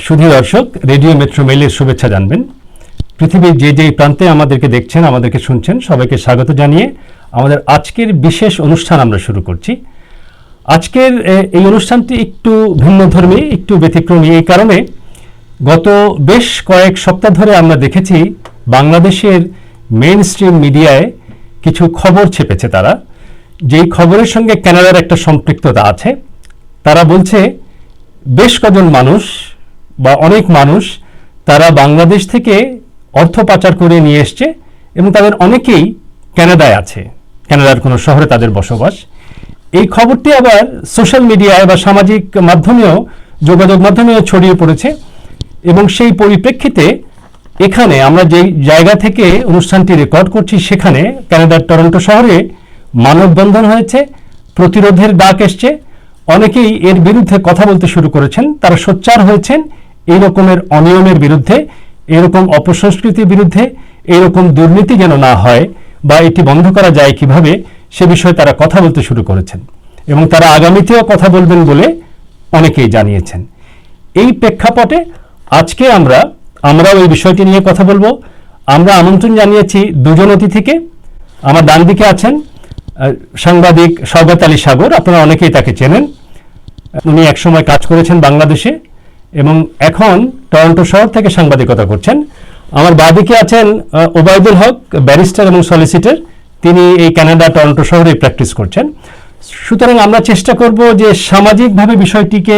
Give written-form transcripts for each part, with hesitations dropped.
সুধী দর্শক, radio metro মেইলের শুভেচ্ছা জানবেন। পৃথিবীর যে যেই প্রান্তে আমাদেরকে দেখছেন, আমাদেরকে শুনছেন, সবাইকে স্বাগত জানিয়ে আমাদের আজকের বিশেষ অনুষ্ঠান আমরা শুরু করছি। আজকের এই অনুষ্ঠানটি একটু ভিন্নধর্মী, একটু ব্যতিক্রমী এই কারণে, গত বেশ কয়েক সপ্তাহ ধরে আমরা দেখেছি বাংলাদেশের মেইন স্ট্রিম মিডিয়ায় কিছু খবর ছেপেছে তারা, যেই খবরের সঙ্গে কানাডার একটা সম্পৃক্ততা আছে। তারা বলছে বেশ কজন মানুষ বা অনেক মানুষ তারা বাংলাদেশ থেকে অর্থ পাচার করে নিয়ে এসছে এবং তাদের অনেকেই কানাডায় আছে, কানাডার কোনো শহরে তাদের বসবাস। এই খবরটি আবার সোশ্যাল মিডিয়ায় বা সামাজিক মাধ্যমেও, যোগাযোগ মাধ্যমেও ছড়িয়ে পড়েছে এবং সেই পরিপ্রেক্ষিতে এখানে আমরা যেই জায়গা থেকে অনুষ্ঠানটি রেকর্ড করছি সেখানে কানাডার টরন্টো শহরে মানববন্ধন হয়েছে, প্রতিরোধের ডাক এসছে। অনেকেই এর বিরুদ্ধে কথা বলতে শুরু করেছেন, তারা সোচ্চার হয়েছেন এই রকমের অনিয়মের বিরুদ্ধে, এরকম অপসংস্কৃতির বিরুদ্ধে, এরকম দুর্নীতি যেন না হয় বা এটি বন্ধ করা যায় কিভাবে, সে বিষয়ে তারা কথা বলতে শুরু করেছেন এবং তারা আগামীতেও কথা বলবেন বলে অনেকেই জানিয়েছেন। এই প্রেক্ষাপটে আজকে আমরাও এই বিষয়টি নিয়ে কথা বলবো। আমরা আমন্ত্রণ জানিয়েছি দুজন অতিথিকে। আমার ডান দিকে আছেন সাংবাদিক শৌগত আলী সাগর, আপনারা অনেকেই তাকে চেনেন। উনি একসময় কাজ করেছেন বাংলাদেশে এবং এখন টরন্টো শহর থেকে সাংবাদিকতা করছেন। আমার বাঁদিকে আছেন ওবাইদুল হক, ব্যারিস্টার এবং সলিসিটর। তিনি এই কানাডা টরন্টো শহরে প্র্যাকটিস করছেন। সুতরাং আমরা চেষ্টা করব যে সামাজিকভাবে বিষয়টিকে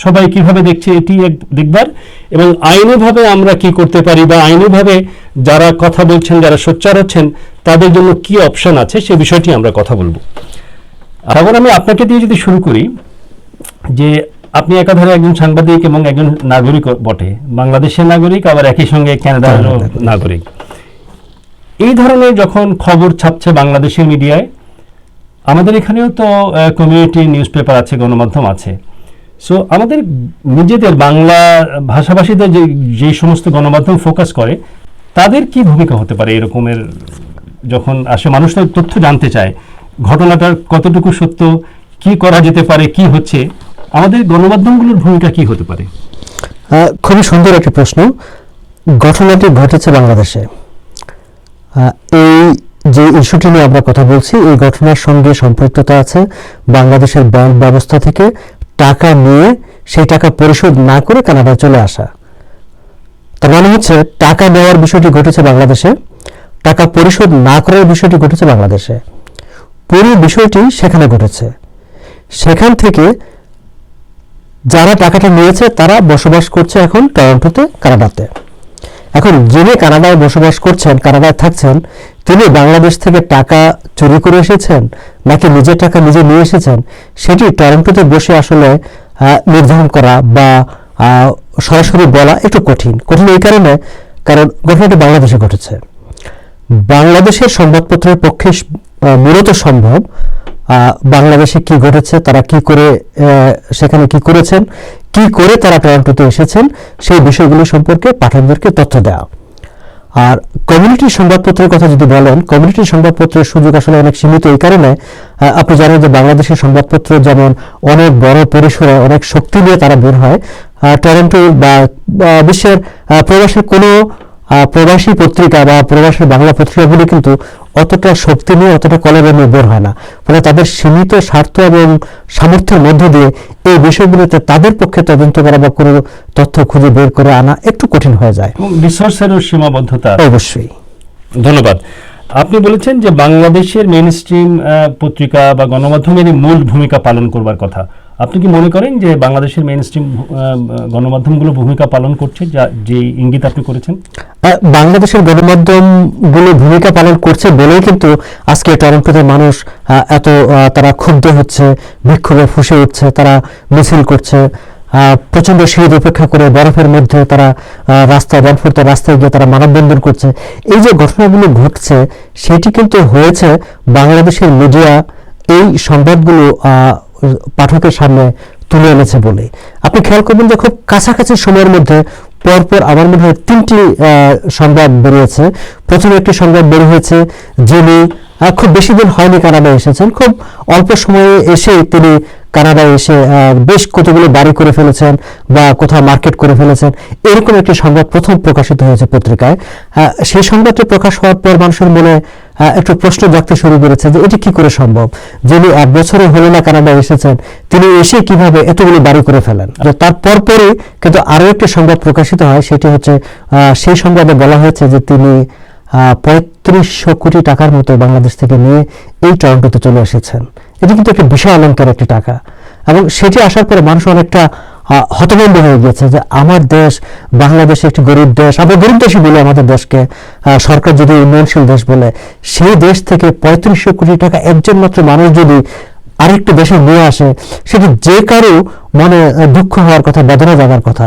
সবাই কিভাবে দেখছে এটি দেখবার, এবং আইনিভাবে আমরা কি করতে পারি বা আইনিভাবে যারা কথা বলছেন, যারা সোচ্চার হচ্ছেন, তাদের জন্য কি অপশন আছে সে বিষয়টি আমরা কথা বলবো। এখন আমি আপনাকে দিয়ে যদি শুরু করি, যে আপনি একাধারে একজন সাংবাদিক এবং একজন নাগরিক বটে, বাংলাদেশের নাগরিক, আবার একই সঙ্গে কানাডার নাগরিক। এই ধরনের যখন খবর ছাপছে বাংলাদেশের মিডিয়ায়, আমাদের এখানেও তো কমিউনিটি নিউজ পেপার আছে, গণমাধ্যম আছে। সো আমাদের নিজেদের বাংলা ভাষাভাষীদের যে সমস্ত গণমাধ্যম ফোকাস করে, তাদের কি ভূমিকা হতে পারে এরকমের যখন আসে? মানুষ তো তথ্য জানতে চায়, ঘটনাটার কতটুকু সত্য, কি করা যেতে পারে, কি হচ্ছে, আমাদের গণমাধ্যমগুলোর ভূমিকা কি হতে পারে? খুবই সুন্দর একটা প্রশ্ন। ঘটনাটি ঘটেছে বাংলাদেশে। এই যে ইস্যুটি নিয়ে আমরা কথা বলছি, এই ঘটনার সঙ্গে সম্পৃক্ততা আছে বাংলাদেশের ব্যাংক ব্যবস্থা থেকে টাকা নিয়ে সেই টাকা পরিশোধ না করে কানাডায় চলে আসা। তার মানে হচ্ছে টাকা নেওয়ার বিষয়টি ঘটেছে বাংলাদেশে, টাকা পরিশোধ না করার বিষয়টি ঘটেছে বাংলাদেশে। পুরো বিষয়টি সেখানে ঘটেছে। সেখান থেকে যারা টাকাটা নিয়েছে তারা বসবাস করছে এখন টরন্টোতে, কানাডাতে। এখন যিনি কানাডায় বসবাস করছেন, কানাডায় থাকছেন, তিনি বাংলাদেশ থেকে টাকা চুরি করে এসেছেন নাকি নিজের টাকা নিজে নিয়ে এসেছেন, সেটি টরন্টোতে বসে আসলে নির্ধারণ করা বা সরাসরি বলা একটু কঠিন এই কারণে, কারণ ঘটনাটি বাংলাদেশে ঘটেছে। বাংলাদেশের সংবাদপত্রের পক্ষে মূলত সম্ভব বাংলাদেশে কি ঘটেছে, তারা কি করে সেখানে কি করেছেন, কি করে তারা টরন্টোতে এসেছেন, সেই বিষয়গুলো সম্পর্কে পাঠকদেরকে তথ্য দেওয়া। আর কমিউনিটি সংবাদপত্রের কথা যদি বলেন, কমিউনিটি সংবাদপত্রের সুযোগ আসলে অনেক সীমিত। এই কারণে আপনি জানেন যে বাংলাদেশের সংবাদপত্র যেমন অনেক বড় পরিসরে, অনেক শক্তি নিয়ে তারা বের হয়, টরন্টো বা বিশ্বের প্রবাসের কোনো প্রবাসী পত্রিকা বা প্রবাসী বাংলা পত্রিকাগুলি কিন্তু অতটা শক্তি নিয়ে, অতটা কলমে নিয়ে বের হয় না। ফলে তাদের সীমিত স্বার্থ এবং সামর্থ্যের মধ্য দিয়ে এই বিষয়গুলোতে তাদের পক্ষে তদন্ত করা বা কোনো তথ্য খুঁজে বের করে আনা একটু কঠিন হয়ে যায়। রিসোর্সেরও সীমাবদ্ধতা অবশ্যই। ধন্যবাদ। আপনি বলেছেন যে বাংলাদেশের মেইন স্ট্রিম পত্রিকা বা গণমাধ্যমেরই মূল ভূমিকা পালন করবার কথা। আপনি কি মনে করেন যে বাংলাদেশের মেইন স্ট্রিম গণমাধ্যমগুলো ভূমিকা পালন করছে, যে ইঙ্গিত আপনি করেছেন? বাংলাদেশের গণমাধ্যমগুলো ভূমিকা পালন করছে বলেই কিন্তু আজকে টরন্টোতে মানুষ এত তারা ক্ষুব্ধ হচ্ছে, বিক্ষোভে ফুঁসে উঠছে, তারা মিছিল করছে, প্রচন্ড শীত উপেক্ষা করে বরফের মধ্যে তারা রাস্তায় গিয়ে তারা মানববন্ধন করছে। এই যে ঘটনাগুলো ঘটছে, সেটি কিন্তু হয়েছে বাংলাদেশের মিডিয়া এই সংবাদগুলো পাঠকের সামনে তুলে এনেছে বলে। আপনি খেয়াল করবেন যে খুব কাছাকাছি সময়ের মধ্যে পরপর আমার মনে হয় 3টি সংবাদ বেরিয়েছে। প্রথমে একটি সংবাদ বের হয়েছে, যিনি খুব বেশি দিন হয়নি কানাডায় এসেছেন, খুব অল্প সময়ে এসে তিনি কানাডায় এসে বেশ কতগুলো বাড়ি করে ফেলেছেন বা কোথাও মার্কেট করে ফেলেছেন, এরকম একটি সংবাদ প্রথম প্রকাশিত হয়েছে পত্রিকায়। সেই সংবাদটি প্রকাশ হওয়ার পর মানুষের মনে একটু প্রশ্ন জাগতে শুরু করেছে যে এটি কি করে সম্ভব, যিনি 1 বছরে হলো না কানাডায় এসেছেন, তিনি এসে কিভাবে এতগুলো বাড়ি করে ফেলেন। তার পরপরই কিন্তু আরো একটি সংবাদ প্রকাশিত হয়, সেটি হচ্ছে সেই সংবাদে বলা হয়েছে যে তিনি 3500 কোটি টাকার মতো বাংলাদেশ থেকে নিয়ে এই টরন্টোতে চলে এসেছেন। এটি কিন্তু একটা বিশাল অঙ্কের একটি টাকা, এবং সেটি আসার পরে মানুষ অনেকটা হতভম্ব হয়ে গেছে যে আমার দেশ বাংলাদেশ একটি গরিব দেশ, আমরা গরিব দেশই বলে আমাদের দেশকে, সরকার যদি উন্নয়নশীল দেশ বলে, সেই দেশ থেকে 3500 কোটি টাকা একজন মাত্র মানুষ যদি আরেকটি দেশে নিয়ে আসে, সেটি যে কারো মনে দুঃখ হওয়ার কথা, বেদনা জাগার কথা।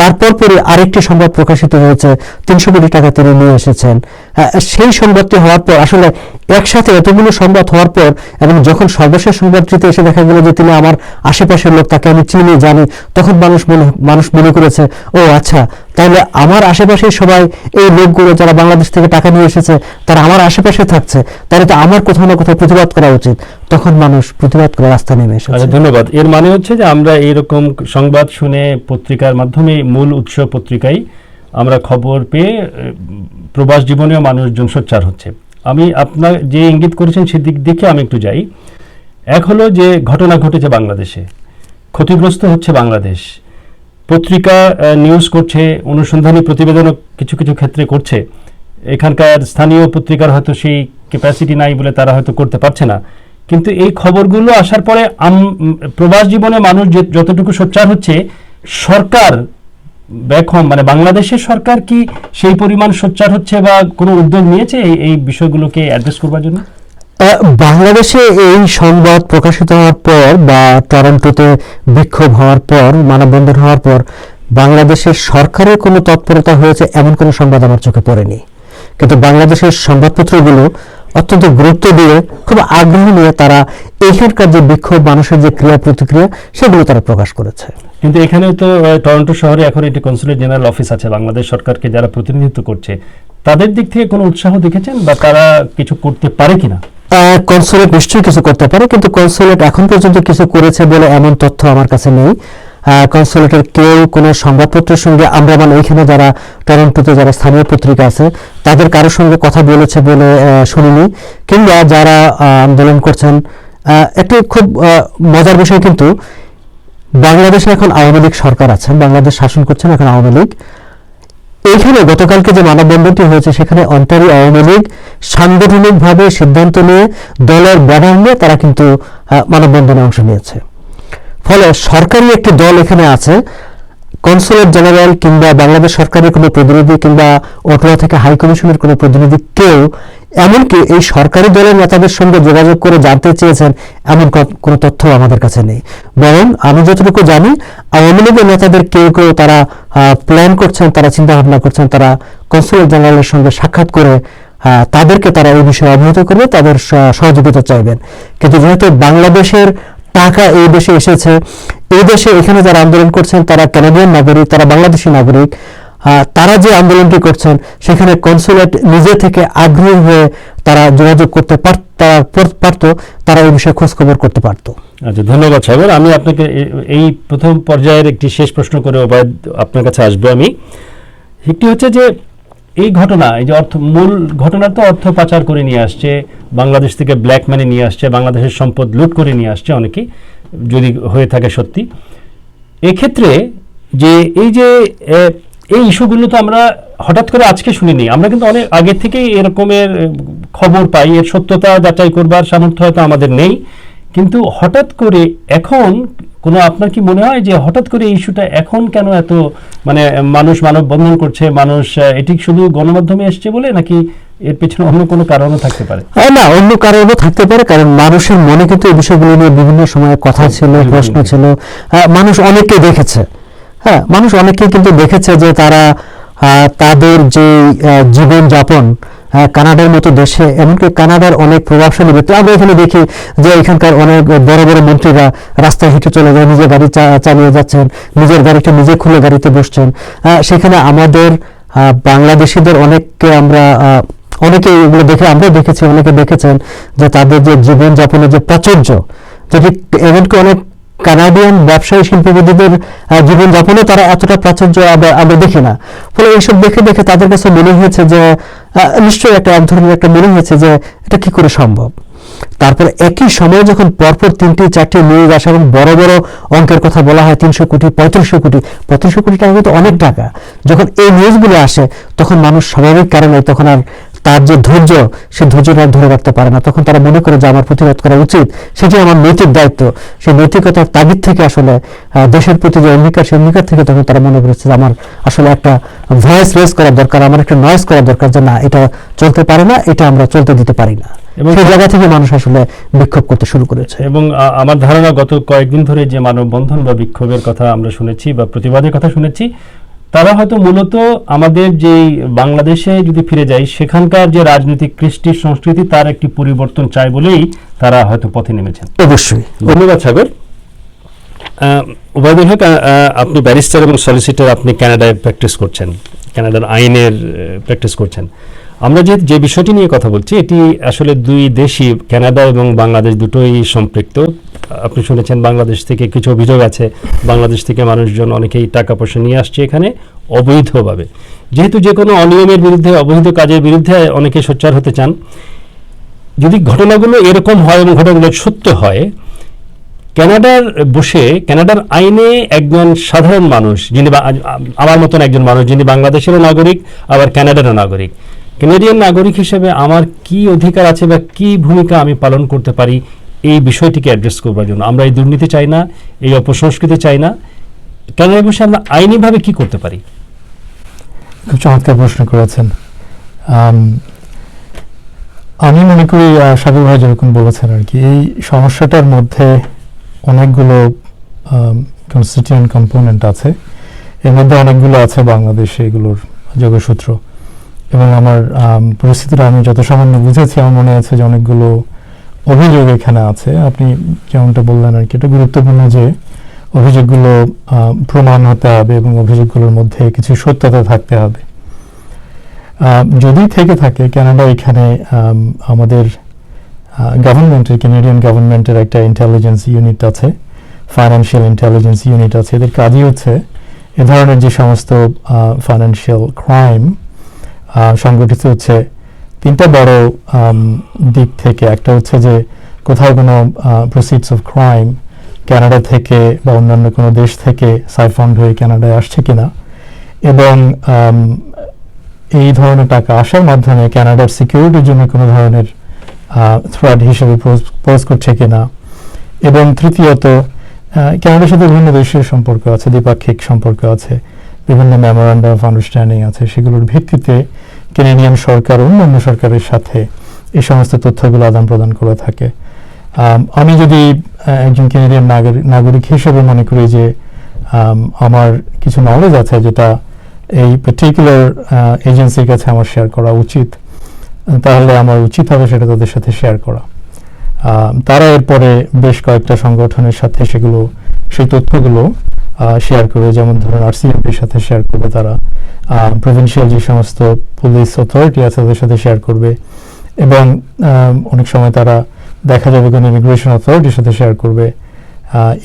তারপর পরে আরেকটি সংবাদ প্রকাশিত হয়েছে 300 কোটি টাকা তিনি নিয়ে এসেছেন। সেই সংবাদটি হওয়ার পর আসলে একসাথে এতগুলো সংবাদ হওয়ার পর, এবং যখন সর্বশেষ সংবাদটিতে এসে দেখা গেল যে তিনি আমার আশেপাশের লোক, তাকে আমি চিনি জানি, তখন মানুষ মনে করেছে, ও আচ্ছা, তাহলে আমার আশেপাশে সবাই এই লোকগুলো যারা বাংলাদেশ থেকে টাকা নিয়ে এসেছে তারা আমার আশেপাশে থাকছে, তাহলে তো আমার কোথাও না কোথাও প্রতিবাদ করা উচিত। তখন মানুষ প্রতিবাদ করে রাস্তা নেমে এসেছে। ধন্যবাদ। এর মানে হচ্ছে যে আমরা এইরকম সংবাদ শুনে পত্রিকার মাধ্যমে, মূল উৎস পত্রিকায় আমরা খবর পেয়ে প্রবাস জীবনেও মানুষজন সোচ্চার হচ্ছে। আমি আপনার যে ইঙ্গিত করেছেন সেদিক দেখে আমি একটু যাই। এক হলো যে ঘটনা ঘটেছে বাংলাদেশে, ক্ষতিগ্রস্ত হচ্ছে বাংলাদেশ, পত্রিকা নিউজ করছে, অনুসন্ধানী প্রতিবেদনও কিছু কিছু ক্ষেত্রে করছে। এখানকার স্থানীয় পত্রিকার হয়তো সেই ক্যাপাসিটি নাই বলে তারা হয়তো করতে পারছে না, কিন্তু এই খবরগুলো আসার পরে প্রবাস জীবনে মানুষ যতটুকু সোচ্চার হচ্ছে, সরকার এখন মানে বাংলাদেশের সরকার কি সেই পরিমাণ সোচ্চার হচ্ছে বা কোনো উদ্যোগ নিয়েছে এই বিষয়গুলোকে অ্যাড্রেস করবার জন্য? বাংলাদেশে এই সংবাদ প্রকাশিত হওয়ার পর বা টরন্টোতে বিক্ষোভ হওয়ার পর, মানববন্ধন হওয়ার পর, বাংলাদেশের সরকারের কোনো তৎপরতা হয়েছে এমন কোনো সংবাদ আমার চোখে পড়েনি। কিন্তু বাংলাদেশের সংবাদপত্রগুলো অত্যন্ত গুরুত্ব দিয়ে, খুব আগ্রহ নিয়ে তারা এখানকার যে বিক্ষোভ, মানুষের যে ক্রিয়া প্রতিক্রিয়া, সেগুলো তারা প্রকাশ করেছে। কিন্তু এখানে তো টরন্টো শহরে এখন একটি কনসুলেট জেনারেল অফিস আছে, বাংলাদেশ সরকারকে যারা প্রতিনিধিত্ব করছে, তাদের দিক থেকে কোনো উৎসাহ দেখেছেন বা তারা কিছু করতে পারে কিনা? কনসুলেট নিশ্চয়ই কিছু করতে পারে, কিন্তু কনসুলেট এখন পর্যন্ত কিছু করেছে বলে এমন তথ্য আমার কাছে নেই। কনসুলেটের কেউ কোনো সংবাদপত্রের সঙ্গে, আমরা মানে এখানে যারা টরন্টোতে যারা স্থানীয় পত্রিকা আছে তাদের কারোর সঙ্গে কথা বলেছে বলে শুনিনি, কিংবা যারা আন্দোলন করছেন। একটি খুব মজার বিষয়, কিন্তু বাংলাদেশে এখন আওয়ামী লীগ সরকার আছেন, বাংলাদেশ শাসন করছেন এখন আওয়ামী লীগ। এইখানে গতকালকে যে মানববন্ধনটি হয়েছে, সেখানে অন্টারিও আওয়ামী লীগ সাংগঠনিকভাবে সিদ্ধান্ত নিয়ে দলের ব্যানার নিয়ে তারা কিন্তু মানববন্ধনে অংশ নিয়েছে। ফলে সরকারি একটি দল এখানে আছে, কনসুলেট জেনারেল কিংবা বাংলাদেশ সরকারের কোনো প্রতিনিধি কিংবা অটোয়া থেকে হাই কমিশনের কোনো প্রতিনিধি, কেউ এমনকি এই সরকারি দলের নেতাদের সঙ্গে যোগাযোগ করে জানতে চেয়েছেন এমন কোনো তথ্য আমাদের কাছে নেই। বরং আমি যতটুকু জানি, আওয়ামী লীগের নেতাদের কেউ কেউ তারা প্ল্যান করছেন, তারা চিন্তা ভাবনা করছেন, তারা কনসুলেট জেনারেলের সঙ্গে সাক্ষাৎ করে তাদেরকে তারা এই বিষয়ে অবহিত করবে, তাদের সহযোগিতা চাইবেন। কিন্তু যেহেতু বাংলাদেশের টাকা এই দেশে এসেছে, এই দেশে এখানে যারা আন্দোলন করছেন তারা কানাডিয়ান নাগরিক, তারা বাংলাদেশি নাগরিক, তারা যে আন্দোলনটি করছেন সেখানে কনসুলেট নিজে থেকে আগ্রহী হয়ে তারা যোগাযোগ করতে পারতো, তারা এই বিষয়ে খোঁজ খবর করতে পারতো। আচ্ছা, ধন্যবাদ সাগর। আমি আপনাকে এই প্রথম পর্যায়ের একটি শেষ প্রশ্ন করে আপনার কাছে আসবো। আমি একটি হচ্ছে যে এই ঘটনা, এই যে মূল ঘটনা তো অর্থ পাচার করে নিয়ে আসছে, বাংলাদেশ থেকে ব্ল্যাক মানি নিয়ে আসছে, বাংলাদেশের সম্পদ লুট করে নিয়ে আসছে অনেকেই, যদি হয়ে থাকে সত্যি। এক্ষেত্রে যে এই ইস্যুগুলো তো আমরা হঠাৎ করে আজকে শুনিনি, আমরা কিন্তু অনেক আগে থেকেই এরকমের খবর পাই। এর সত্যতা যাচাই করবার সামর্থ্য হয়তো আমাদের নেই, কিন্তু হঠাৎ করে এখন আপনার কি মনে হয় যে হঠাৎ করে এই ইস্যুটা এখন কেন এত মানে মানুষ মানববন্ধন করছে, মানুষ এটি শুধু গণমাধ্যমে এসছে বলে, নাকি এর পেছনে অন্য কোনো কারণও থাকতে পারে? না, অন্য কারণও থাকতে পারে, কারণ মানুষের মনে কিন্তু এই বিষয়গুলো নিয়ে বিভিন্ন সময়ে কথা ছিল, প্রশ্ন ছিল। মানুষ অনেকে দেখেছে, মানুষ অনেকেই কিন্তু দেখেছে যে তারা তাদের যে জীবনযাপন, কানাডার মতো দেশে, এমনকি কানাডার অনেক প্রভাবশালী ব্যক্তি, আমরা এখানে দেখি যে এখানকার অনেক বড় বড় মন্ত্রীরা রাস্তায় হেঁটে চলে যায়, নিজের গাড়ি চালিয়ে যাচ্ছেন, নিজের গাড়িটা নিজে খুলে গাড়িতে বসছেন। সেখানে আমাদের বাংলাদেশিদের অনেককে অনেকে এগুলো দেখে, আমরা দেখেছি, অনেকে দেখেছেন যে তাদের যে জীবনযাপনের যে প্রাচুর্য, যদি এমনকি অনেক কানাডিয়ান ব্যবসায়ী শিল্পপতিদের জীবনযাপনে তারা এতটা প্রাচুর্য আমরা দেখি না। ফলে এইসব দেখে দেখে তাদের কাছে মনে হয়েছে যে নিশ্চয়ই এক ধরনের একটা মনে হয়েছে যে এটা কি করে সম্ভব। তারপর একই সময়ে যখন পরপর 3-4টি নিউজ আসে এবং বড় বড় অঙ্কের কথা বলা হয়, 300 কোটি 3500 কোটি টাকা কিন্তু অনেক টাকা। যখন এই নিউজগুলো আসে তখন মানুষ স্বাভাবিক কারণে তখন আর তার যে ধৈর্য, সেই ধৈর্যটা ধরে রাখতে পারে না। তখন তারা মনে করে যে আমার প্রতিবাদ করা উচিত, সেটি আমার নৈতিক দায়িত্ব। সেই নৈতিকতার তাগিদ থেকে আসলে দেশের প্রতি যে অঙ্গীকার, সেই অঙ্গীকার থেকে তখন তারা মনে করেছে যে আমার আসলে একটা ভয়েস রেজ করা দরকার, আমার একটা নয়েজ করা দরকার, যে না এটা চলতে পারে না, এটা আমরা চলতে দিতে পারি না। এবং সেই জায়গা থেকে মানুষ আসলে বিক্ষোভ করতে শুরু করেছে। এবং আমার ধারণা গত কয়েকদিন ধরে যে মানববন্ধন বা বিক্ষোভের কথা আমরা শুনেছি বা প্রতিবাদের কথা শুনেছি, তারা হয়তো মূলত আমাদের যে বাংলাদেশে যদি ফিরে যাই, সেখানকার যে রাজনৈতিক কৃষ্টি সংস্কৃতি তার একটি পরিবর্তন চায় বলেই তারা হয়তো পথে নেমেছেন। অবশ্যই। ধন্যবাদ সাগর। ওবায়দুল হক, আপনি ব্যারিস্টার এবং সলিসিটর, আপনি কানাডায় প্র্যাকটিস করছেন, কানাডার আইনের প্র্যাকটিস করছেন। আমরা যে বিষয়টি নিয়ে কথা বলছি, এটি আসলে দুই দেশই, কানাডা এবং বাংলাদেশ দুটোই সম্পৃক্ত। আপনি শুনেছেন বাংলাদেশ থেকে কিছু অভিযোগ আছে, বাংলাদেশ থেকে মানুষজন অনেকেই টাকা পয়সা নিয়ে আসছে এখানে অবৈধভাবে। যেহেতু যে কোনো অনিয়মের বিরুদ্ধে, অবৈধ কাজের বিরুদ্ধে অনেকে সোচ্চার হতে চান। যদি ঘটনাগুলো এরকম হয় এবং ঘটনাগুলো সত্য হয়, কানাডার আইনে একজন সাধারণ মানুষ, যিনি আমার মতন একজন মানুষ, যিনি বাংলাদেশেরও নাগরিক আবার কানাডারও নাগরিক, কানাডিয়ান নাগরিক হিসেবে আমার কি অধিকার আছে বা কি ভূমিকা আমি পালন করতে পারি, এই বিষয়টিকে অ্যাড্রেস করবার জন্য। আমরা এই দুর্নীতি চাই না, এই অপসংস্কৃতি চাই না। কানাডায় বসে আমরা আইনিভাবে কি করতে পারি? খুব চমৎকার প্রশ্ন করেছেন। আমি মনে করি সাগর ভাই যেরকম বলেছেন আর কি, এই সমস্যাটার মধ্যে অনেকগুলো কনস্টিটিউয়েন্ট কম্পোনেন্ট আছে। এর মধ্যে অনেকগুলো আছে বাংলাদেশে, এগুলোর যোগসূত্র। এবং আমার পরিস্থিতিটা আমি যত সামান্য বুঝেছি, আমার মনে আছে যে অনেকগুলো অভিযোগ এখানে আছে। আপনি যেমনটা বললেন আর কি, এটা গুরুত্বপূর্ণ যে অভিযোগগুলো প্রমাণ হতে হবে এবং অভিযোগগুলোর মধ্যে কিছু সত্যতা থাকতে হবে। যদি থেকে থাকে, কানাডা এখানে আমাদের গভর্নমেন্টের, কানাডিয়ান গভর্নমেন্টের একটা ইন্টেলিজেন্স ইউনিট আছে, ফাইন্যান্সিয়াল ইন্টেলিজেন্স ইউনিট আছে। এদের কাজই হচ্ছে এ ধরনের যে সমস্ত ফাইন্যান্সিয়াল ক্রাইম সংগঠিত হচ্ছে 3টা বড় দিক থেকে। একটা হচ্ছে যে কোথাও কোনো প্রসিডস অফ ক্রাইম কানাডা থেকে বা অন্যান্য কোনো দেশ থেকে সাইফন্ড হয়ে কানাডায় আসছে কিনা, এবং এই ধরনের টাকা আসার মাধ্যমে কানাডার সিকিউরিটির জন্য কোনো ধরনের থ্রেট হিসেবে পোজ করছে কিনা। এবং তৃতীয়ত, কানাডার সাথে বিভিন্ন দেশের সম্পর্ক আছে, দ্বিপাক্ষিক সম্পর্ক আছে, বিভিন্ন মেমোরান্ডাম অফ আন্ডারস্ট্যান্ডিং আছে। সেগুলোর ভিত্তিতে কানাডিয়ান সরকার অন্যান্য সরকারের সাথে এই সমস্ত তথ্যগুলো আদান প্রদান করে থাকে। আমি যদি একজন কানাডিয়ান নাগরিক হিসেবে মনে করি যে আমার কিছু নলেজ আছে যেটা এই পার্টিকুলার এজেন্সির কাছে আমার শেয়ার করা উচিত, তাহলে আমার উচিত হবে সেটা তাদের সাথে শেয়ার করা। তারা এরপরে বেশ কয়েকটা সংগঠনের সাথে সেই তথ্যগুলো শেয়ার করবে। যেমন ধরুন RCMPর সাথে শেয়ার করবে, তারা প্রভিন্সিয়াল যে সমস্ত পুলিশ অথরিটি আছে তাদের সাথে শেয়ার করবে, এবং অনেক সময় তারা দেখা যাবে কোনো ইমিগ্রেশন অথরিটির সাথে শেয়ার করবে,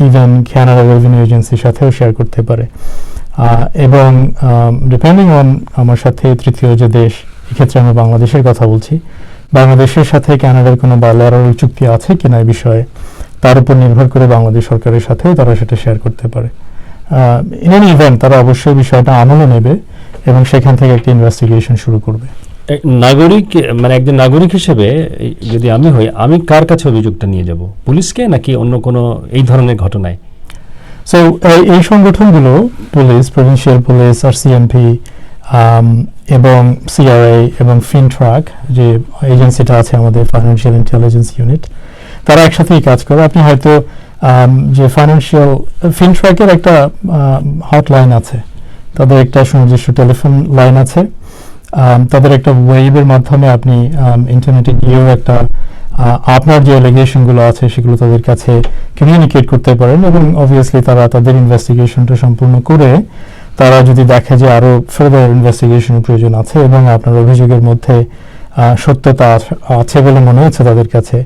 ইভেন কানাডা রেভিনিউ এজেন্সির সাথেও শেয়ার করতে পারে। এবং ডিপেন্ডিং অন আমার সাথে তৃতীয় যে দেশ, এক্ষেত্রে আমি বাংলাদেশের কথা বলছি, বাংলাদেশের সাথে কানাডার কোনো বায়লাটারাল চুক্তি আছে কিনা এই বিষয়ে, তার উপর নির্ভর করে বাংলাদেশ সরকারের সাথেও তারা সেটা শেয়ার করতে পারে। ইন এনি ইভেন্ট তারা অবশ্যই বিষয়টা আমলে নেবে এবং সেখান থেকে একটা ইনভেস্টিগেশন শুরু করবে। নাগরিক, মানে একজন নাগরিক হিসেবে যদি আমি হই, আমি কার কাছে অভিযোগটা নিয়ে যাব? পুলিশকে নাকি অন্য কোনো এই ধরনের ঘটনায়? সো এই সংগঠনগুলো, পুলিশ, প্রভিন্সিয়াল পুলিশ, RCMP এবং CRA এবং ফিনট্রাক, যে এজেন্সিটা আছে আমাদের ফাইন্যান্সিয়াল ইন্টেলিজেন্স ইউনিট, তারা একসাথেই কাজ করে। আপনি হয়তো যে ফিনট্রাকের একটা হটলাইন আছে, তাদের একটা সুনির্দিষ্ট টেলিফোন লাইন আছে, তাদের একটা ওয়েবের মাধ্যমে আপনি ইন্টারনেটে গিয়েও একটা আপনার যে অ্যালিগেশনগুলো আছে সেগুলো তাদের কাছে কমিউনিকেট করতে পারেন, এবং অবভিয়াসলি তারা তাদের ইনভেস্টিগেশনটা সম্পূর্ণ করে তারা যদি দেখে যে আরও ফার্দার ইনভেস্টিগেশনের প্রয়োজন আছে এবং আপনার অভিযোগের মধ্যে সত্যতা আছে বলে মনে হচ্ছে তাদের কাছে,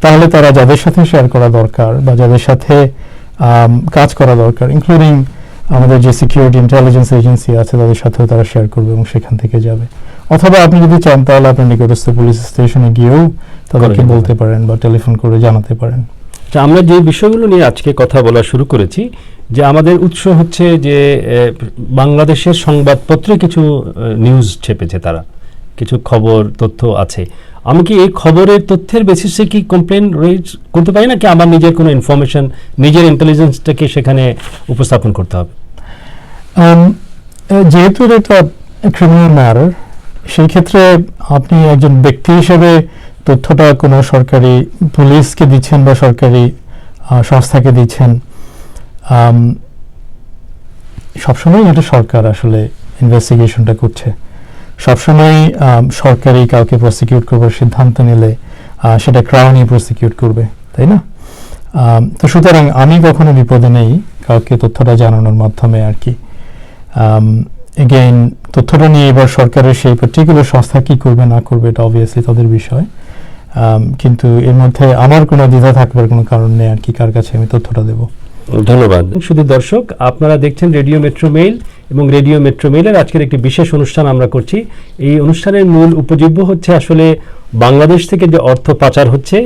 তাহলে তারা যাদের সাথে শেয়ার করা দরকার বা যাদের সাথে কাজ করা দরকার, ইনক্লুডিং আমাদের যে সিকিউরিটি ইন্টেলিজেন্স এজেন্সি আছে তাদের সাথেও তারা শেয়ার করবে এবং সেখান থেকে যাবে। অথবা আপনি যদি চান তাহলে আপনার নিকটস্থ পুলিশ স্টেশনে গিয়েও তাদেরকে বলতে পারেন বা টেলিফোন করে জানাতে পারেন। আমরা যে বিষয়গুলো নিয়ে আজকে কথা বলা শুরু করেছি, যে আমাদের উৎস হচ্ছে যে বাংলাদেশের সংবাদপত্রে কিছু নিউজ ছেপেছে, তারা কিছু খবর তথ্য আছে। আমি কি এই খবরের তথ্যের বেসিসে কি কমপ্লেন রেজ করতে পারি, না কি আমার নিজের কোনো ইনফরমেশন, নিজের ইন্টেলিজেন্সটাকে সেখানে উপস্থাপন করতে হবে? যেহেতু এটা ক্রিমিনাল ম্যাটার, সেই ক্ষেত্রে আপনি একজন ব্যক্তি হিসেবে তথ্যটা কোনো সরকারি পুলিশকে দিচ্ছেন বা সরকারি সংস্থাকে দিচ্ছেন, সবসময় এটা সরকার আসলে ইনভেস্টিগেশনটা করছে। সবসময় সরকারি কাউকে প্রসিকিউট করবার সিদ্ধান্ত নিলে সেটা ক্রাউনই প্রসিকিউট করবে, তাই না? তো সুতরাং আমি কখনো বিপদে নেই কাউকে তথ্যটা জানানোর মাধ্যমে আর কি। এগেইন তথ্যটা নিয়ে এবার সরকারের সেই পার্টিকুলার সংস্থা কি করবে না করবে এটা অবভিয়াসলি তাদের বিষয়, কিন্তু এর মধ্যে আমার কোনো দ্বিধা থাকবার কোনো কারণ নেই আর কি কার কাছে আমি তথ্যটা দেব। ধন্যবাদ। শুধু দর্শক, আপনারা দেখছেন রেডিও মেট্রো মেইল, এবং রেডিও মেট্রো মেইলের আজকের একটি বিশেষ অনুষ্ঠান আমরা করছি। এই অনুষ্ঠানের মূল উপজীব্য হচ্ছে আসলে বাংলাদেশ থেকে যে অর্থ পাচার হচ্ছে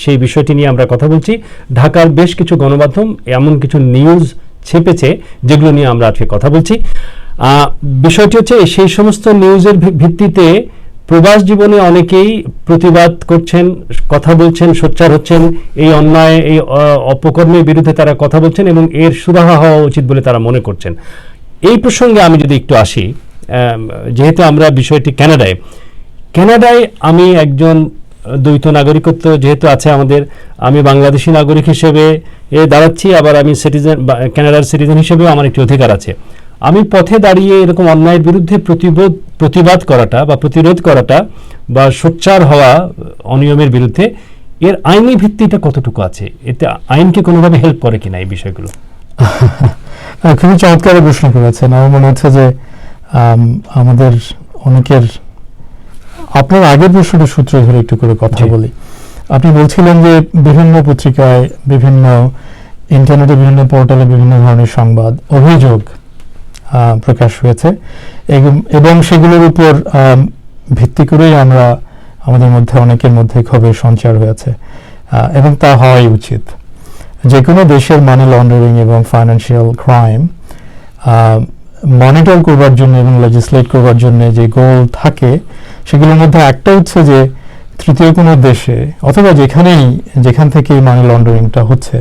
সেই বিষয়টি নিয়ে আমরা কথা বলছি। ঢাকার বেশ কিছু গণমাধ্যম এমন কিছু নিউজ ছেপেছে যেগুলো নিয়ে আমরা আজকে কথা বলছি। বিষয়টি হচ্ছে সেই সমস্ত নিউজের ভিত্তিতে প্রবাস জীবনে অনেকেই প্রতিবাদ করছেন, কথা বলছেন, সোচ্চার হচ্ছেন, এই অন্যায়, এই অপকর্মের বিরুদ্ধে তারা কথা বলছেন এবং এর সুরাহা হওয়া উচিত বলে তারা মনে করছেন। এই প্রসঙ্গে আমি যদি একটু আসি, যেহেতু আমরা বিষয়টি কানাডায় আমি একজন দ্বৈত নাগরিকত্ব যেহেতু আছে আমাদের, আমি বাংলাদেশি নাগরিক হিসেবে দাঁড়াচ্ছি, আবার আমি সিটিজেন, কানাডার সিটিজেন হিসেবেও আমার একটি অধিকার আছে। আমি পথে দাঁড়িয়ে এরকম অন্যায়ের বিরুদ্ধে প্রতিবাদ করাটা বা প্রতিরোধ করাটা বা সোচ্চার হওয়া অনিয়মের বিরুদ্ধে, এর আইনি ভিত্তিটা কতটুকু আছে? এতে আইনকে কোনোভাবে হেল্প করে কিনা এই বিষয়গুলো? খুবই চমৎকার প্রশ্ন করেছেন। আমার মনে হচ্ছে যে আমাদের অনেকের আপনার আগের প্রশ্নটা সূত্র ধরে একটু করে কথা বলি। আপনি বলছিলেন যে বিভিন্ন পত্রিকায়, বিভিন্ন ইন্টারনেটে, বিভিন্ন পোর্টালে বিভিন্ন ধরনের সংবাদ, অভিযোগ প্রকাশ হয়েছে এবং সেগুলোর উপর ভিত্তি করেই আমাদের মধ্যে অনেকের মধ্যে ক্ষোভের সঞ্চার হয়েছে, এবং তা হওয়াই উচিত। যে কোনো দেশের মানি লন্ডারিং এবং ফাইন্যান্সিয়াল ক্রাইম মনিটর করবার জন্য এবং লেজিসলেট করবার জন্য যে গোল থাকে, সেগুলোর মধ্যে একটা হচ্ছে যে তৃতীয় কোনো দেশে অথবা যেখান থেকে মানি লন্ডারিংটা হচ্ছে,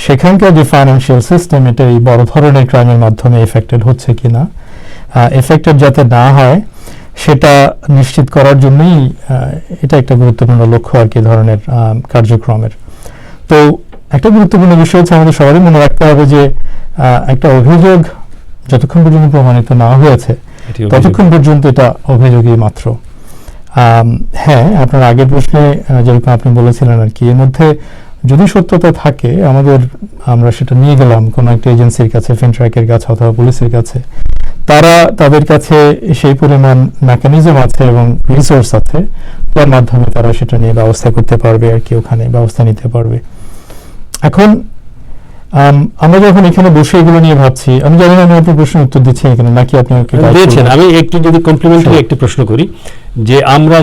সেখানকার যে ফাইন্যান্সিয়াল সিস্টেম এটা এই বড় ধরনের ক্রাইমের মাধ্যমে এফেক্টেড হচ্ছে কিনা, এফেক্টেড যাতে না হয় সেটা নিশ্চিত করার জন্যই এটা একটা গুরুত্বপূর্ণ লক্ষ্য আর কি ধরনের কার্যক্রমের। তো একটা গুরুত্বপূর্ণ বিষয় হচ্ছে আমাদের সবারই মনে রাখতে হবে যে একটা অভিযোগ যতক্ষণ পর্যন্ত প্রমাণিত না হয়েছে ততক্ষণ পর্যন্ত এটা অভিযোগই মাত্র। হ্যাঁ, আপনার আগের প্রশ্নে যেরকম আপনি বলেছিলেন আর কি, এর মধ্যে যদি সত্যতা থাকে আমরা সেটা নিয়ে গেলাম কোনো একটা এজেন্সির কাছে, ফিনট্র্যাকের কাছে অথবা পুলিশের কাছে, তাদের কাছে সেই পরিমাণ মেকানিজম আছে এবং রিসোর্স আছে যার মাধ্যমে তারা সেটা নিয়ে ব্যবস্থা করতে পারবে আর কি, ওখানে ব্যবস্থা নিতে পারবে। এখন আমরা যখন এখানে বসে এগুলো নিয়ে ভাবছি, আমি জানি না আমি আপনার প্রশ্নের উত্তর দিচ্ছি এখানে নাকি আপনি দিয়েছেন। আমি একটু যদি কমপ্লিমেন্টারি একটি প্রশ্ন করি, যে আমরা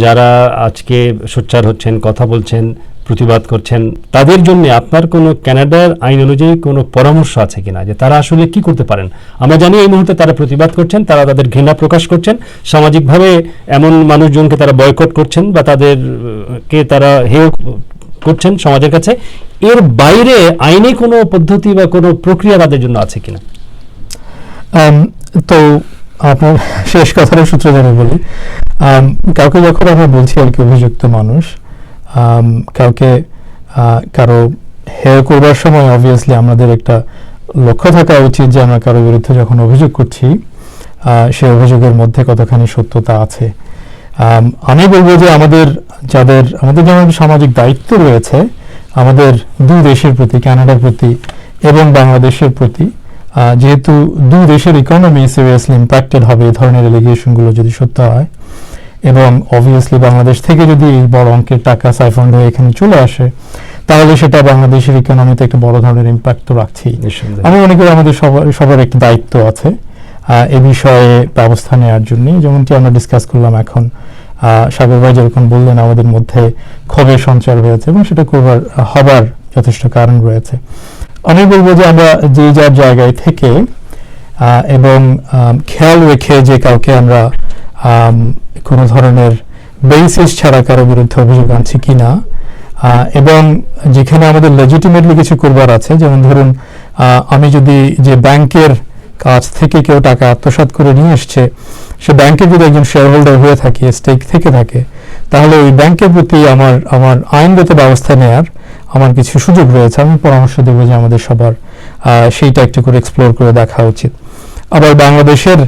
যারা আজকে সোচ্চার হচ্ছেন, কথা বলছেন, প্রতিবাদ করছেন, তাদের জন্য আপনার কোনো কানাডার আইন অনুযায়ী কোনো পরামর্শ আছে কিনা, যে তারা আসলে কি করতে পারেন? আমরা জানি এই মুহূর্তে তারা প্রতিবাদ করছেন, তারা তাদের ঘৃণা প্রকাশ করছেন, সামাজিকভাবে এমন মানুষজনকে তারা বয়কট করছেন বা তাদেরকে তারা হেয় করছেন সমাজের কাছে। এর বাইরে আইনে কোনো পদ্ধতি বা কোনো প্রক্রিয়া তাদের জন্য আছে কিনা? তো আপনার শেষ কথাটা সূত্র ধরে বলি, কাউকে যখন আমরা বলছি আর কি অভিযুক্ত মানুষ, কারো হেয় করবার সময় অবভিয়াসলি আমাদের একটা লক্ষ্য থাকা উচিত যে আমরা কারো বিরুদ্ধে যখন অভিযোগ করছি সে অভিযোগের মধ্যে কতখানি সত্যতা আছে। আমি বলবো যে আমাদের যেমন সামাজিক দায়িত্ব রয়েছে আমাদের দুই দেশের প্রতি, কানাডার প্রতি এবং বাংলাদেশের প্রতি, যেহেতু দুই দেশের ইকোনমি সিরিয়াসলি ইম্প্যাক্টেড হবে এই ধরনের এলিগেশনগুলো যদি সত্য হয়, এবং অবভিয়াসলি বাংলাদেশ থেকে যদি এই বড় অঙ্কের টাকা সাইফন হয়ে এখানে চলে আসে, তাহলে সেটা বাংলাদেশের ইকোনমিতে একটা বড় ধরনের ইম্প্যাক্ট তো রাখছেই। আমি মনে করি আমাদের সবার একটা দায়িত্ব আছে এ বিষয়ে ব্যবস্থা নেওয়ার জন্য, যেমনটি আমরা ডিসকাস করলাম এখন। সাগর ভাই যেরকম বললেন, আমাদের মধ্যে ক্ষোভের সঞ্চার হয়েছে এবং সেটা হবার যথেষ্ট কারণ রয়েছে। আমি বলবো যে আমরা যে যার জায়গায় থেকে এবং খেয়াল রেখে যে কাউকে আমরা কোনো ধরনের বেসিস ছাড়া কারো বিরুদ্ধে অভিযোগ আনছি কিনা, এবং যেখানে আমাদের লেজিটিমেটলি কিছু করবার আছে, যেমন ধরুন আমি যদি যে ব্যাংকের কাছ থেকে কেউ টাকা আত্মসাৎ করে নিয়ে এসছে, সে ব্যাংকের যদি একজন শেয়ার হোল্ডার হয়ে থাকে, স্টেক থেকে থাকে, তাহলে ওই ব্যাংকের প্রতি আমার আইনগত ব্যবস্থা নেয়ার আমার কিছু সুযোগ রয়েছে। আমি পরামর্শ দেবো যে আমাদের সবার সেইটা একটু করে এক্সপ্লোর করে দেখা উচিত। আবার বাংলাদেশের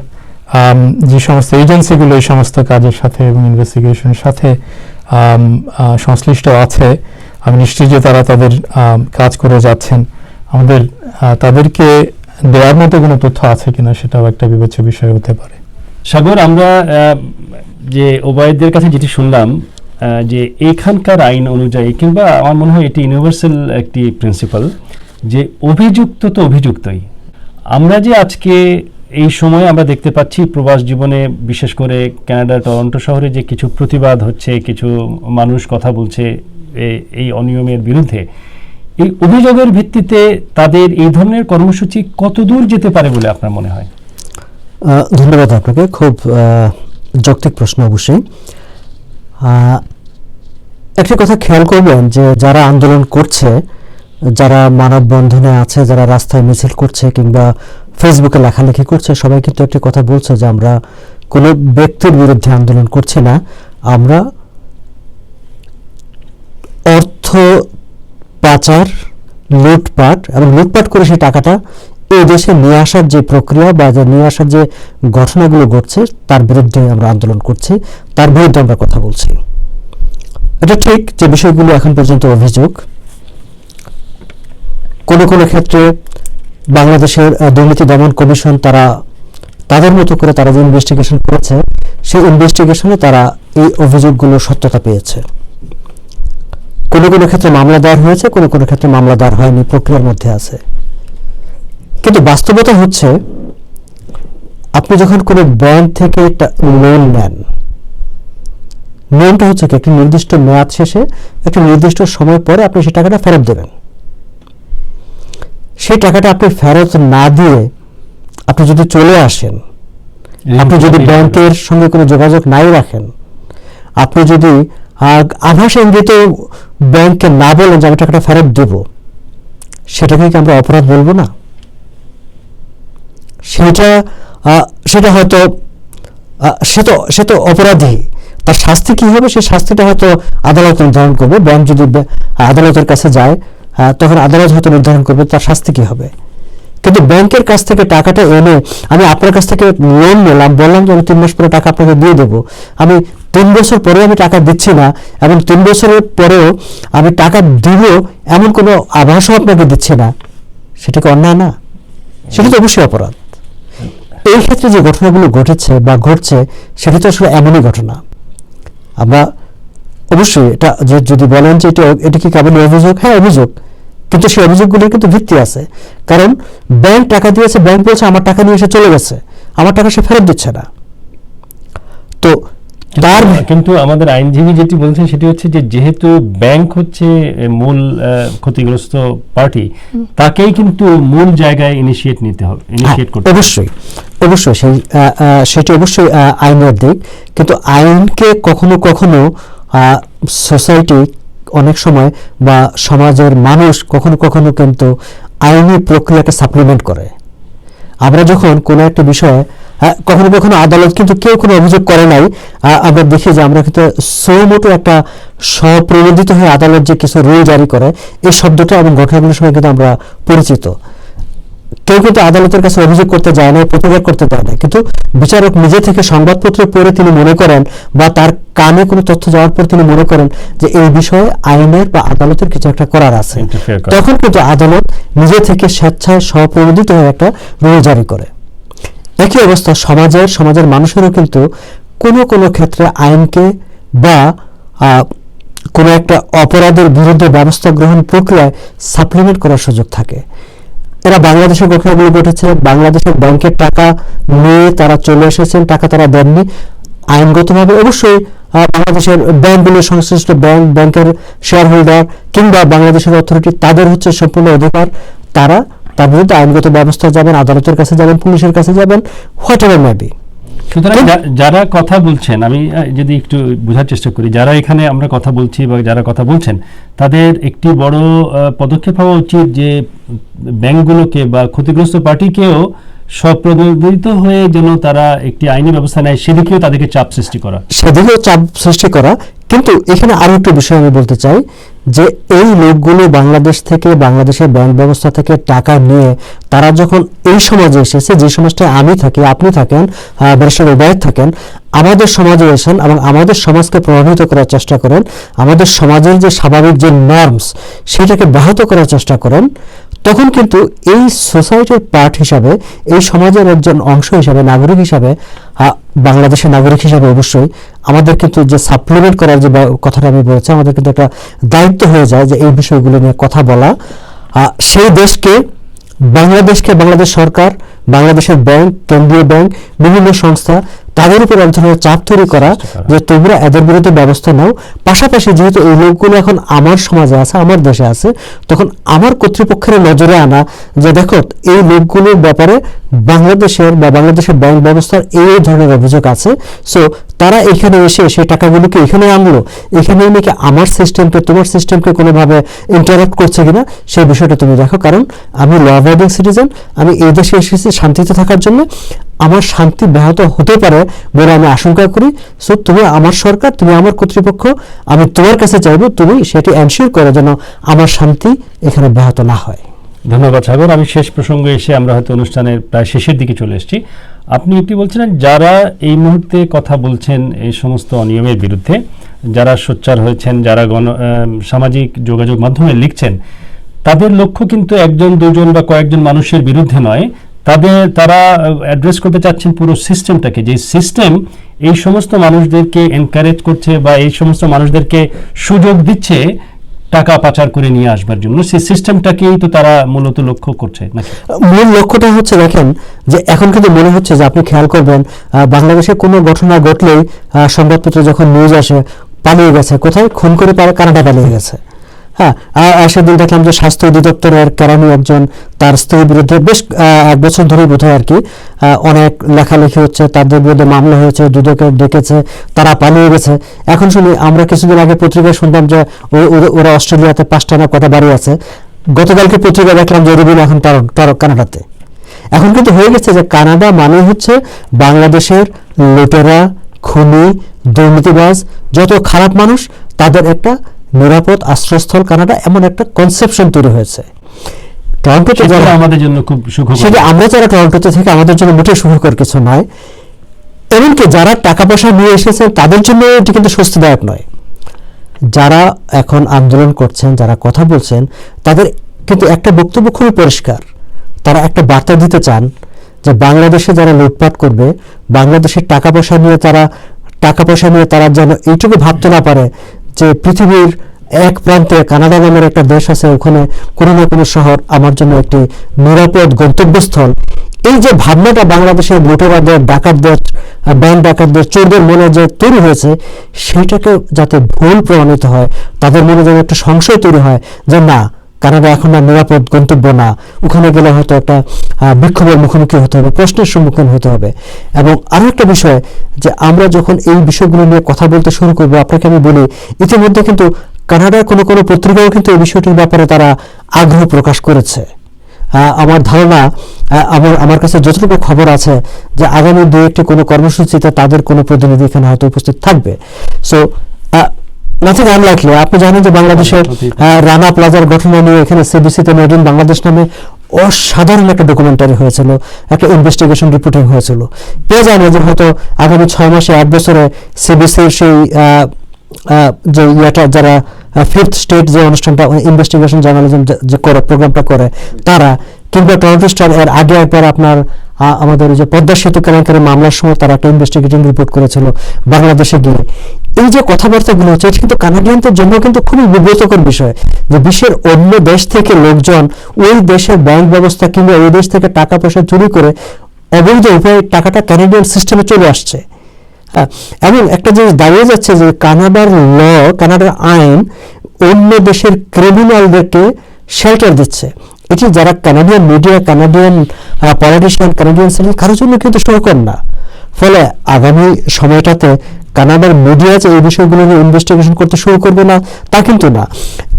যে সমস্ত এজেন্সিগুলো এই সমস্ত কাজের সাথে এবং ইনভেস্টিগেশনের সাথে সংশ্লিষ্ট আছে, আমি নিশ্চিত যে তারা তাদের কাজ করে যাচ্ছেন। আমাদের তাদেরকে দেওয়ার মতো কোনো তথ্য আছে কিনা সেটাও একটা বিবেচ্য বিষয় হতে পারে। সাগর, আমরা যে ওবায়দের কাছে যেটি শুনলাম, যে এখানকার আইন অনুযায়ী, কিংবা আমার মনে হয় এটি ইউনিভার্সাল একটি প্রিন্সিপাল, যে অভিযুক্ত তো অভিযুক্তই। আমরা যে আজকে এই সময় আমরা দেখতে পাচ্ছি প্রবাস জীবনে, বিশেষ করে কানাডা টরন্টো শহরে যে কিছু প্রতিবাদ হচ্ছে, কিছু মানুষ কথা বলছে এই অনিয়মের বিরুদ্ধে, এই অভিযোগের ভিত্তিতে তাদের এই ধরনের কর্মসূচি কতদূর যেতে পারে বলে আপনার মনে হয়? ধন্যবাদ আপনাকে, খুব যৌক্তিক প্রশ্ন। অবশ্যই একটা কথা খেয়াল করবেন যে যারা আন্দোলন করছে, যারা মানববন্ধনে আছে, যারা রাস্তায় মিছিল করছে কিংবা ফেসবুকে লেখালেখি করছে, সবাই কিন্তু একটা কথা বলছে যে আমরা কোনো ব্যক্তির বিরুদ্ধে আন্দোলন করছি না, আমরা অর্থ পাচার, লুটপাট এবং লুটপাট করে সেই টাকাটা এই দেশে নিয়ে আসার যে প্রক্রিয়া বা নিয়ে আসার যে ঘটনাগুলো ঘটছে তার বিরুদ্ধে আমরা আন্দোলন করছি, তার বিরুদ্ধে আমরা কথা বলছি। এটা ঠিক যে বিষয়গুলো এখন পর্যন্ত অভিযোগ। কোনো কোনো ক্ষেত্রে বাংলাদেশের দুর্নীতি দমন কমিশন তারা তাদের মতো করে তারা যে ইনভেস্টিগেশন করেছে, সেই ইনভেস্টিগেশনে তারা এই অভিযোগগুলো সত্যতা পেয়েছে। কোনো কোনো ক্ষেত্রে মামলা দায়ের হয়েছে, কোনো কোনো ক্ষেত্রে মামলা দায়ের হয়নি, প্রক্রিয়ার মধ্যে আছে। কিন্তু বাস্তবতা হচ্ছে, আপনি যখন কোনো ব্যাংক থেকে একটা লোন নেন, নিয়মটা হচ্ছে কি, একটি নির্দিষ্ট মেয়াদ শেষে একটা নির্দিষ্ট সময় পরে আপনি সেই টাকাটা ফেরত দেবেন। সেই টাকাটা আপনি ফেরত না দিয়ে আপনি যদি চলে আসেন, আপনি যদি ব্যাংকের সঙ্গে কোনো যোগাযোগ নাই রাখেন, আপনি যদি আভাস ইঙ্গিতে ব্যাংককে না বলেন যে আমি টাকাটা ফেরত দেব, সেটাকে কি আমরা অপরাধ বলবো না? সেটা হয়তো সে তো অপরাধী। তার শাস্তি কি হবে, সেই শাস্তিটা হয়তো আদালত নির্ধারণ করবে। ব্যাংক যদি আদালতের কাছে যায়, তখন আদালত হয়তো নির্ধারণ করবে তার শাস্তি কি হবে। কিন্তু ব্যাংকের কাছ থেকে টাকাটা এনে আমি আপনার কাছ থেকে লোন নিলাম, বললাম যে আমি 3 মাস পরে টাকা আপনাকে দিয়ে দেবো, আমি 3 বছর পরে আমি টাকা দিচ্ছি না এবং 3 বছরের পরেও আমি টাকা দিব এমন কোনো আভাসও আপনাকে দিচ্ছি না, সেটা কি অন্যায় না? সেটা তো অবশ্যই অপরাধ। এই ক্ষেত্রে যে ঘটনাগুলো ঘটেছে বা ঘটছে, সেটা তো আসলে এমনই ঘটনা। আমরা অবশ্যই এটা যদি বলেন যে এটা কি কেবল অভিযোগ, হ্যাঁ অভিযোগ, কিন্তু সেই অভিযোগগুলোর কিন্তু ভিত্তি আছে। কারণ ব্যাংক টাকা দিয়েছে, ব্যাংক বলছে আমার টাকা নিয়ে এসে চলে গেছে, আমার টাকা সে ফেরত দিচ্ছে না। তো কিন্তু আমাদের আইনজীবী যেটি বলছেন সেটি হচ্ছে যে যেহেতু ব্যাংক হচ্ছে মূল ক্ষতিগ্রস্ত পার্টি, তাকেই কিন্তু মূল জায়গায় ইনিশিয়েট করতে হবে। অবশ্যই সেটি অবশ্যই আইনের দিক, কিন্তু আইনকে কখনো কখনো সোসাইটি অনেক সময় বা সমাজের মানুষ কখনো কখনো কিন্তু আইনি প্রক্রিয়াকে সাপ্লিমেন্ট করে। আমরা যখন কোনো একটা বিষয়ে কখনো কখনো আদালত কিন্তু কেউ কোনো অভিযোগ করে নাই, আমরা দেখি যে আমরা কিন্তু সোমোটো একটা স্বপ্রণোদিত হয়ে আদালত যে কিছু রুল জারি করে, এই শব্দটা এবং ঘটনাগুলোর সময় কিন্তু আমরা পরিচিত। কেউ কিন্তু আদালতের কাছে অভিযোগ করতে যায় না, প্রতিবাদ করতে যায় না, কিন্তু বিচারক নিজে থেকে সংবাদপত্র পড়ে তিনি মনে করেন বা তার কানে কোনো তথ্য যাওয়ার পর তিনি মনে করেন যে এই বিষয়ে আইনের বা আদালতের কিছু একটা করার আছে, তখন কিন্তু আদালত নিজে থেকে স্বেচ্ছায় স্বপ্রণোদিত হয়ে একটা রুল জারি করে। একই অবস্থা সমাজের মানুষেরও কিন্তু কোনো ক্ষেত্রে আইনকে বা কোনো একটা অপরাধের বিরুদ্ধে ব্যবস্থা গ্রহণ প্রক্রিয়ায় সাপ্লিমেন্ট করার সুযোগ থাকে। এরা বাংলাদেশের ঘটনাগুলো ঘটেছে, বাংলাদেশের ব্যাংকের টাকা নিয়ে তারা চলে এসেছেন, টাকা তারা দেননি, আইনগতভাবে অবশ্যই বাংলাদেশের ব্যাংকগুলোর সংশ্লিষ্ট ব্যাংকের শেয়ার হোল্ডার কিংবা বাংলাদেশের অথরিটি তাদের হচ্ছে সম্পূর্ণ অধিকার, তারা তার বিরুদ্ধে আইনগত ব্যবস্থা যাবেন, আদালতের কাছে যাবেন, পুলিশের কাছে যাবেন, হোয়াট এভার মে বি। সুতরাং যারা কথা বলছেন, আমি যদি একটু বোঝার চেষ্টা করি, যারা এখানে আমরা কথা বলছি বা যারা কথা বলছেন, তাদের একটি বড় পদক্ষেপ হওয়া উচিত যে ব্যাংকগুলোকে বা ক্ষতিগ্রস্ত পার্টিকেও স্বপ্রণোদিত হয়ে যেন তারা একটি আইনি ব্যবস্থা নেয়, সেদিকেও তাদেরকে চাপ সৃষ্টি করা। কিন্তু এখানে আরো একটা বিষয় আমি বলতে চাই যে এই লোকগুলো বাংলাদেশ থেকে, বাংলাদেশের ব্যাংক ব্যবস্থা থেকে টাকা নিয়ে তারা যখন এই সমাজে এসেছে, যে সমাজটায় আমি থাকি, আপনি থাকেন, ব্যারিস্টার ওবায়দ থাকেন, আমাদের সমাজে এসেন এবং আমাদের সমাজকে প্রভাবিত করার চেষ্টা করেন, আমাদের সমাজের যে স্বাভাবিক যে নর্মস সেটাকে ব্যাহত করার চেষ্টা করেন, তখন কিন্তু এই সোসাইটির পার্ট হিসাবে, এই সমাজের একজন অংশ হিসাবে, নাগরিক হিসাবে, বাংলাদেশের নাগরিক হিসাবে অবশ্যই আমাদের কিন্তু যে সাপ্লিমেন্ট করার যে কথাটা আমি বলেছি, আমাদের কিন্তু একটা দায়িত্ব হয়ে যায় যে এই বিষয়গুলো নিয়ে কথা বলা। সেই দেশকে, বাংলাদেশ সরকার, বাংলাদেশের ব্যাংক, কেন্দ্রীয় ব্যাংক, বিভিন্ন সংস্থা, তাদের উপর এক ধরনের চাপ তৈরি করা যে তোমরা এদের বিরুদ্ধে ব্যবস্থা নাও। পাশাপাশি যেহেতু এই লোকগুলো এখন আমার সমাজে আছে, আমার দেশে আছে, তখন আমার কর্তৃপক্ষের নজরে আনা যে দেখো এই লোকগুলোর ব্যাপারে বাংলাদেশের ব্যাংক ব্যবস্থার এই ধরনের অভিযোগ আছে, সো তারা এখানে এসে সেই টাকাগুলোকে এখানে আনলো, এখানে এনে কি আমার সিস্টেমকে, তোমার সিস্টেমকে কোনোভাবে ইন্টারাপ্ট করছে কিনা সেই বিষয়টা তুমি দেখো। কারণ আমি ল অ্যাবাইডিং সিটিজেন, আমি এই দেশে এসেছি শান্তিতে থাকার জন্য, আমার শান্তি ব্যাহত হতে পারে বলে আমি আশঙ্কা করি। সো তুমি আমার সরকার, তুমি আমার কর্তৃপক্ষ, আমি তোমার কাছে চাইবো তুমি সেটি এনশিওর করো যেন আমার শান্তি এখানে ব্যাহত না হয়। ধন্যবাদ সাগর। আমি শেষ প্রসঙ্গে এসে আমরা হয়তো অনুষ্ঠানের প্রায় শেষের দিকে চলে এসেছি। আপনি একটি বলছিলেন যারা এই মুহূর্তে কথা বলছেন এই সমস্ত অনিয়মের বিরুদ্ধে, যারা সোচ্চার হয়েছেন, যারা সামাজিক যোগাযোগ মাধ্যমে লিখছেন, তাদের লক্ষ্য কিন্তু একজন, দুজন বা কয়েকজন মানুষের বিরুদ্ধে নয়, তারা অ্যাড্রেস করতে চাচ্ছেন পুরো সিস্টেমটাকে, যে সিস্টেম এই সমস্ত মানুষদেরকে এনকারেজ করছে বা এই সমস্ত মানুষদেরকে সুযোগ দিচ্ছে টাকা পাচার করে নিয়ে আসবার জন্য। সেই সিস্টেমটাকেই তো তারা মূলত লক্ষ্য করছে নাকি? মূল লক্ষ্যটা হচ্ছে, দেখেন যে এখন কিন্তু মনে হচ্ছে যে আপনি খেয়াল করবেন বাংলাদেশে কোনো ঘটনা ঘটলেই সংবাদপত্রে যখন নিউজ আসে পালিয়ে গেছে, কোথায় খুন করে কানাডা পালিয়ে গেছে। হ্যাঁ, আর সেদিন দেখলাম যে স্বাস্থ্য অধিদপ্তরের কেরানি একজন, তার স্ত্রীর বিরুদ্ধে বেশ 1 বছর ধরে বোধহয় আর কি অনেক লেখালেখি হচ্ছে, তাদের বিরুদ্ধে মামলা হয়েছে, দুদকে ডেকেছে, তারা পালিয়ে গেছে। এখন শুনি আমরা কিছুদিন আগে পত্রিকায় শুনলাম যে ওরা অস্ট্রেলিয়াতে 5টা না কটা বাড়ি আছে। গতকালকে পত্রিকা দেখলাম যে রবিন এখন কানাডাতে। এখন কিন্তু হয়ে গেছে যে কানাডা মানে হচ্ছে বাংলাদেশের লুটেরা, খুনি, দুর্নীতিবাজ, যত খারাপ মানুষ তাদের একটা নিরাপদ আশ্রয়স্থল কানাডা, এমন একটা কনসেপশন তৈরি হয়েছে। টরন্টোতে যারা আমাদের জন্য খুব সুখকর, সেটা আমরা যারা টরন্টোতে থেকে আমাদের জন্য মোটেই সুখকর কিছু নয়। এমনকি যারা টাকা পয়সা নিয়ে এসেছেন তাদের জন্য এটি কিন্তু স্বস্তিদায়ক নয়। যারা এখন আন্দোলন করছেন, যারা কথা বলছেন, তাদের কিন্তু একটা বক্তব্য খুবই পরিষ্কার। তারা একটা বার্তা দিতে চান যে বাংলাদেশে যারা লুটপাট করবে, বাংলাদেশের টাকা পয়সা নিয়ে তারা যেন এইটুকু ভাবতে না পারে যে পৃথিবীর এক প্রান্তে কানাডা নামের একটা দেশ আছে, ওখানে কোনো না কোনো শহর আমার জন্য একটি নিরাপদ গন্তব্যস্থল। এই যে ভাবনাটা বাংলাদেশের লুটেরাদের, ডাকাতদের, ব্যাংক ডাকাতদের, চোরদের মনে যে তৈরি হয়েছে, সেইটাকে যাতে ভুল প্রমাণিত হয়, তাদের মনে যেন একটা সংশয় তৈরি হয় যে না, কানাডা এখন আর নিরাপদ গন্তব্য না, ওখানে গেলে হয়তো একটা বিক্ষোভের মুখোমুখি হতে হবে, প্রশ্নের সম্মুখীন হতে হবে। এবং আরো একটা বিষয় যে আমরা যখন এই বিষয়গুলো নিয়ে কথা বলতে শুরু করবো, আপনাকে আমি বলি ইতিমধ্যে কিন্তু কানাডার কোনো পত্রিকাও কিন্তু এই বিষয়টির ব্যাপারে তারা আগ্রহ প্রকাশ করেছে। আমার ধারণা, আমার কাছে যতটুকু খবর আছে যে আগামী 2-1টি কোনো কর্মসূচিতে তাদের কোনো প্রতিনিধি এখানে হয়তো উপস্থিত থাকবে। So nothing unlikely. আপনি জানেন যে বাংলাদেশের রানা প্লাজার ঘটনা নিয়ে এখানে সিবিসিতে মেড ইন বাংলাদেশ নামে অসাধারণ একটা ডকুমেন্টারি হয়েছিল, একটা ইনভেস্টিগেশন রিপোর্টিং হয়েছিল। কে জানে যে হয়তো আগামী 6 মাসে 8 বছরে সিবিসির সেই যে ইয়েটা, যারা ফিফথ স্টেট যে অনুষ্ঠানটা ইনভেস্টিগেশন জার্নালিজম যে করে প্রোগ্রামটা করে তারা, কিংবা টরন্টো স্টার এর আগে একবার আপনার আমাদের যে পদ্মা সেতু কেলেঙ্কারি মামলার সময় তারা একটা ইনভেস্টিগেটিং রিপোর্ট করেছিল বাংলাদেশে গিয়ে। এই যে কথাবার্তাগুলো হচ্ছে, এটা কিন্তু কানাডিয়ানদের জন্য কিন্তু খুবই বিব্রতকর বিষয় যে বিশ্বের অন্য দেশ থেকে লোকজন ওই দেশের ব্যাংক ব্যবস্থা কিংবা ওই দেশ থেকে টাকা পয়সা চুরি করে অবৈধ উপায়ে টাকাটা কানাডিয়ান সিস্টেমে চলে আসছে। এবং একটা জিনিস দাঁড়িয়ে যাচ্ছে যে কানাডার কানাডার আইন অন্য দেশের ক্রিমিনালদেরকে শেল্টার দিচ্ছে। এটি যারা Canadian media, Canadian politician, Canadian citizen কারোর জন্য কিন্তু সহকর না। ফলে আগামী সময়টাতে কানাডার মিডিয়া যে এই বিষয়গুলো নিয়ে ইনভেস্টিগেশন করতে শুরু করবে না তা কিন্তু না।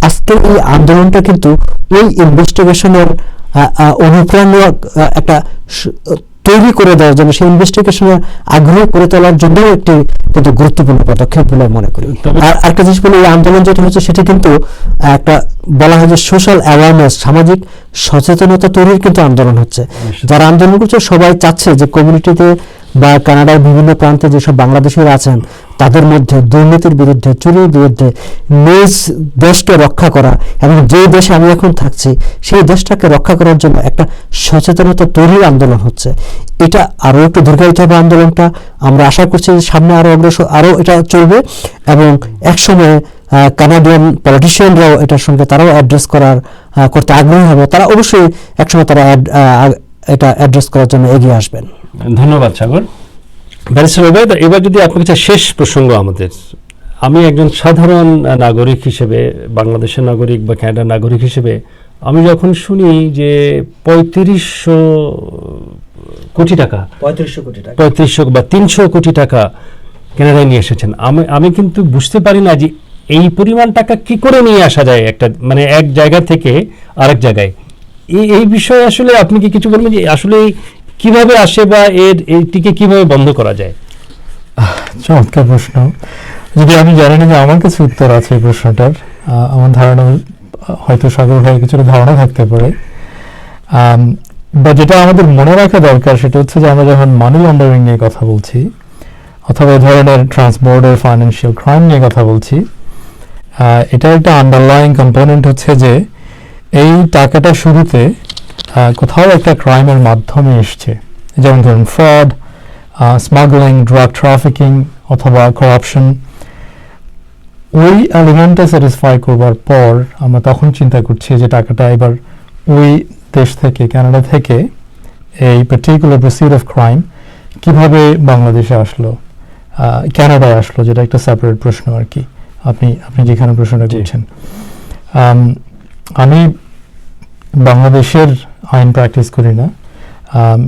আজকের এই আন্দোলনটা কিন্তু ওই ইনভেস্টিগেশনের অনুপ্রেরণা একটা তৈরি করে দেওয়ার জন্য, সেই ইনভেস্টিগেশনের আগ্রহ করে তোলার জন্য একটি কিন্তু গুরুত্বপূর্ণ পদক্ষেপ বলে মনে করি। আর একটা জিনিস বলে, এই আন্দোলন যেটা হচ্ছে সেটা কিন্তু একটা বলা হয় যে সোশ্যাল অ্যাওয়ারনেস, সামাজিক সচেতনতা তৈরির কিন্তু আন্দোলন হচ্ছে। যারা আন্দোলন করছে সবাই চাচ্ছে যে কমিউনিটিতে বা কানাডার বিভিন্ন প্রান্তে যেসব বাংলাদেশিরা আছেন তাদের মধ্যে দুর্নীতির বিরুদ্ধে, চুরির বিরুদ্ধে নিজ দেশকে রক্ষা করা, এবং যে দেশে আমি এখন থাকছি সেই দেশটাকে রক্ষা করার জন্য একটা সচেতনতা তৈরির আন্দোলন হচ্ছে। এটা আরও একটু দীর্ঘায়িত হবে আন্দোলনটা। আমরা আশা করছি যে সামনে আরও এটা চলবে, এবং একসময় কানাডিয়ান পলিটিশিয়ানরাও এটার সঙ্গে তারাও অ্যাড্রেস করতে আগ্রহী হবে। তারা অবশ্যই একসময় তারা এটা অ্যাড্রেস করার জন্য এগিয়ে আসবেন। ধন্যবাদ সাগর। ব্যারিস্টার ওবায়দ, এবার যদি আপনার কাছে শেষ প্রসঙ্গ আমাদের, আমি একজন সাধারণ নাগরিক হিসেবে, বাংলাদেশের নাগরিক বা কানাডার নাগরিক হিসেবে আমি যখন শুনি যে 3500 কোটি টাকা 3500 বা 300 কোটি টাকা কানাডায় নিয়ে এসেছেন, আমি কিন্তু বুঝতে পারি না যে এই পরিমাণ টাকা কি করে নিয়ে আসা যায় একটা মানে এক জায়গা থেকে আরেক জায়গায়। এই বিষয়ে আসলে আপনি কি কিছু বলবেন যে আসলে কিভাবে আসে বা এইটিকে কিভাবে বন্ধ করা যায়? চমৎকার প্রশ্ন। যদি আমি জানি না যে আমার কাছে উত্তর আছে এই প্রশ্নটার, আমার ধারণা হয়তো সাগর ভাইয়ের কিছুটা ধারণা থাকতে পারে। বা যেটা আমাদের মনে রাখা দরকার সেটা হচ্ছে যে আমরা যখন মানি লন্ডারিং নিয়ে কথা বলছি অথবা এই ধরনের ট্রান্সবর্ডার ফাইন্যান্সিয়াল ক্রাইম নিয়ে কথা বলছি, এটা একটা আন্ডারলাইং কম্পোনেন্ট হচ্ছে যে এই টাকাটা শুরুতে কোথাও একটা ক্রাইমের মাধ্যমে এসছে, যেমন ধরুন ফ্রড, স্মাগলিং, ড্রাগ ট্রাফিকিং অথবা করাপশন। ওই এলিমেন্টটা স্যাটিসফাই করবার পর আমরা তখন চিন্তা করছি যে টাকাটা এবার ওই দেশ থেকে, কানাডা থেকে এই পার্টিকুলার প্রসিড অফ ক্রাইম কিভাবে বাংলাদেশে আসলো, কানাডায় আসলো, যেটা একটা সেপারেট প্রশ্ন আর কি। আপনি যেখানে প্রশ্নটা করছেন, আমি বাংলাদেশের আইন প্র্যাকটিস করি না,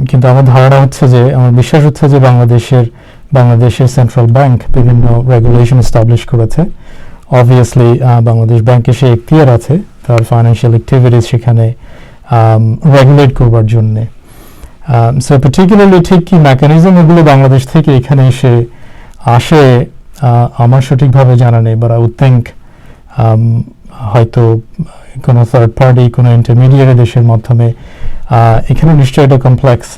কিন্তু আমার ধারণা হচ্ছে যে, আমার বিশ্বাস হচ্ছে যে বাংলাদেশের সেন্ট্রাল ব্যাংক বিভিন্ন রেগুলেশন এস্টাবলিশ করেছে। অবভিয়াসলি বাংলাদেশ ব্যাংকে সেই এখতিয়ার আছে তার ফাইন্যান্সিয়াল অ্যাক্টিভিটিস সেখানে রেগুলেট করবার জন্যে। সো পার্টিকুলারলি ঠিক কি মেকানিজম এগুলো বাংলাদেশ থেকে এখানে আসে আমার সঠিকভাবে জানা নেই, বাট আই উড থিঙ্ক হয়তো কোনো থার্ড পার্টি, কোনো ইন্টারমিডিয়েট দেশের মাধ্যমে এখানে নিশ্চয়ই এটা কমপ্লেক্স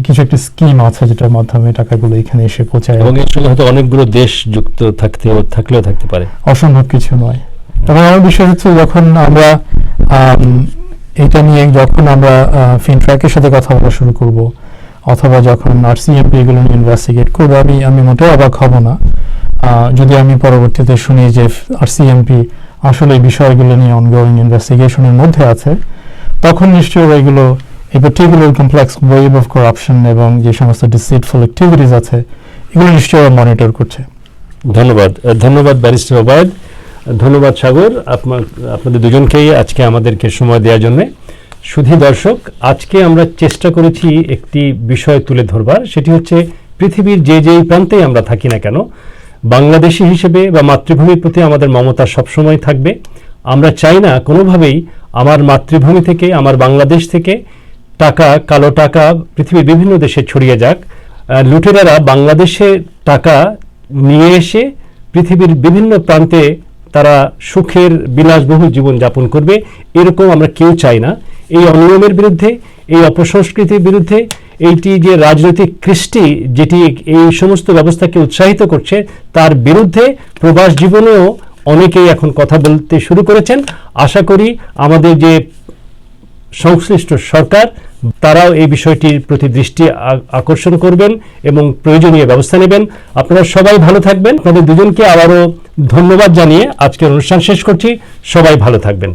কিছু একটা স্কিম আছে যেটার মাধ্যমে টাকাগুলো এখানে এসে পৌঁছায়, এবং এর সঙ্গে হয়তো অনেকগুলো দেশ যুক্ত থাকলেও থাকতে পারে, অসম্ভব কিছু নয়। তবে আমার বিষয় হচ্ছে যখন আমরা এটা নিয়ে ফিনট্র্যাকের সাথে কথা বলা শুরু করব অথবা যখন আরসিএমপি এগুলো নিয়ে ইনভেস্টিগেট করবো, আমি মোটেও অবাক হব না যদি আমি পরবর্তীতে শুনি যে আরসিএমপি আসলে এই বিষয়গুলো নিয়ে অনগোয়িং ইনভেস্টিগেশনের মধ্যে আছে। তখন নিশ্চয়ই এগুলো এই particular complex wave of corruption এবং যে সমস্ত ডিসিটফুল অ্যাক্টিভিটিস আছে এগুলো নিশ্চয়ই মনিটর করছে। ধন্যবাদ ব্যারিস্টার ওবায়দ, ধন্যবাদ সাগর, আপনাদের দুজনকেই আজকে আমাদেরকে সময় দেওয়ার জন্য। শুধু দর্শক, আজকে আমরা চেষ্টা করেছি একটি বিষয় তুলে ধরবার, সেটি হচ্ছে পৃথিবীর যেই প্রান্তে আমরা থাকি না কেন, বাংলাদেশি হিসেবে বা মাতৃভূমির প্রতি আমাদের মমতা সবসময় থাকবে। আমরা চাই না কোনোভাবেই আমার মাতৃভূমি থেকে, আমার বাংলাদেশ থেকে কালো টাকা পৃথিবীর বিভিন্ন দেশে ছড়িয়ে যাক। লুটেরারা বাংলাদেশে টাকা নিয়ে এসে পৃথিবীর বিভিন্ন প্রান্তে তারা সুখের বিলাসবহুল জীবন যাপন করবে, এরকম আমরা কেউ চাই না। এই অনিয়মের বিরুদ্ধে, এই অপসংস্কৃতির বিরুদ্ধে, এইটি যে রাজনৈতিক কৃষ্টি যেটি এই সমস্ত ব্যবস্থাকে উৎসাহিত করছে তার বিরুদ্ধে প্রবাস জীবনেও অনেকেই এখন কথা বলতে শুরু করেছেন। আশা করি আমাদের যে সংশ্লিষ্ট সরকার তারাও এই বিষয়টির প্রতি দৃষ্টি আকর্ষণ করবেন এবং প্রয়োজনীয় ব্যবস্থা নেবেন। আপনারা সবাই ভালো থাকবেন। আপনাদের দুজনকে আবারও ধন্যবাদ জানিয়ে আজকের অনুষ্ঠান শেষ করছি। সবাই ভালো থাকবেন।